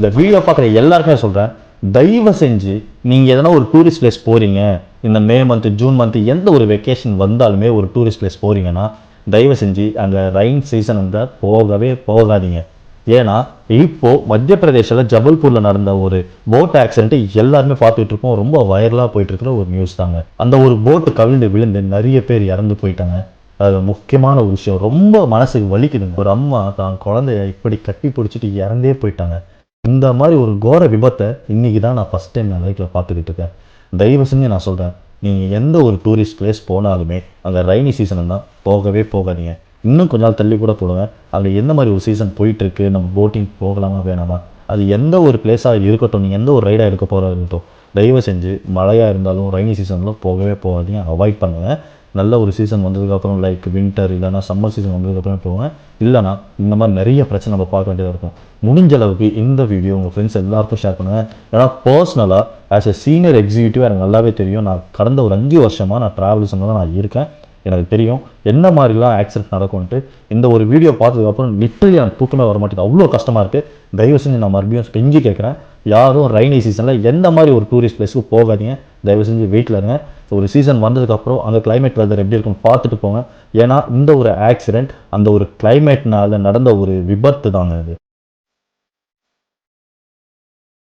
இந்த வீடியோ பார்க்குற எல்லாருக்குமே சொல்கிறேன், தயவு செஞ்சு நீங்கள் எதனா ஒரு டூரிஸ்ட் பிளேஸ் போகிறீங்க, இந்த மே மந்த்து ஜூன் மந்த்து எந்த ஒரு வெக்கேஷன் வந்தாலுமே ஒரு டூரிஸ்ட் பிளேஸ் போகிறீங்கன்னா தயவு செஞ்சு அங்கே ரெயின் சீசன் வந்தால் போகவே போகாதீங்க. ஏன்னா இப்போது மத்திய பிரதேசில் ஜபல்பூரில் நடந்த ஒரு போட் ஆக்சிடென்ட்டு எல்லாருமே பார்த்துட்டு இருக்கோம். ரொம்ப வைரலாக போயிட்டு இருக்கிற ஒரு நியூஸ் தாங்க. அந்த ஒரு போட்டு கவிழ்ந்து விழுந்து நிறைய பேர் இறந்து போயிட்டாங்க. அது முக்கியமான ஒரு விஷயம், ரொம்ப மனசுக்கு வலிக்குதுங்க. ஒரு அம்மா தான் குழந்தைய இப்படி கட்டி பிடிச்சிட்டு இறந்தே போயிட்டாங்க. இந்த மாதிரி ஒரு கோர விபத்தை இன்றைக்கி தான் நான் ஃபஸ்ட் டைம் என் லைஃப்பில் பார்த்துக்கிட்டு இருக்கேன். தயவு செஞ்சு நான் சொல்கிறேன், நீங்கள் எந்த ஒரு டூரிஸ்ட் பிளேஸ் போனாலுமே அங்கே ரெய்னி சீசன் தான் போகவே போகாதீங்க. இன்னும் கொஞ்ச நாள் தள்ளி கூட போடுங்க. அங்கே எந்த மாதிரி ஒரு சீசன் போயிட்டுருக்கு, நம்ம போட்டிங் போகலாமா வேணாமா, அது எந்த ஒரு பிளேஸாக இருக்கட்டும், நீங்கள் எந்த ஒரு ரைடாக இருக்க போகிறா இருக்கட்டும், தயவு செஞ்சு மழையாக இருந்தாலும் ரெய்னி சீசனில் போகவே போகாதீங்க, அவாய்ட் பண்ணுங்கள். நல்ல ஒரு சீசன் வந்ததுக்கப்புறம் லைக் வின்டர் இல்லைனா சம்மர் சீசன் வந்ததுக்கப்புறம் போவேன். இல்லைனா இந்த மாதிரி நிறைய பிரச்சனை நம்ம பார்க்க வேண்டியதாக இருக்கும். முடிஞ்ச அளவுக்கு இந்த வீடியோ உங்கள் ஃப்ரெண்ட்ஸ் எல்லாருக்கும் ஷேர் பண்ணுங்கள். ஏன்னா பர்சனலாக ஆஸ் எ சீனியர் எக்ஸிக்யூட்டிவ் எனக்கு நல்லாவே தெரியும். நான் கடந்த ஒரு 5 வருஷமாக நான் ட்ராவல்ஸில் தான் நான் இருக்கேன். எனக்கு தெரியும் என்ன மாதிரிலாம் ஆக்சிடென்ட் நடக்கும்ன்ட்டு. இந்த ஒரு வீடியோ பார்த்ததுக்கப்புறம் லிட்டரலி எனக்கு தூக்கமே வர மாட்டேங்குது, அவ்வளோ கஷ்டமாக இருக்குது. தயவு செஞ்சு நான் மறுபடியும் செஞ்சு கேட்குறேன், யாரும் ரெய்னி சீசனில் எந்த மாதிரி ஒரு டூரிஸ்ட் பிளேஸுக்கு போகாதீங்க. தயவு செஞ்சு வீட்டில் இருங்க. ஒரு சீசன் வந்ததுக்கப்புறம் அங்கே கிளைமேட் வெதர் எப்படி இருக்குன்னு பார்த்துட்டு போங்க. ஏன்னா இந்த ஒரு ஆக்சிடென்ட் அந்த ஒரு கிளைமேட்னால நடந்த ஒரு விபத்து தாங்க இது.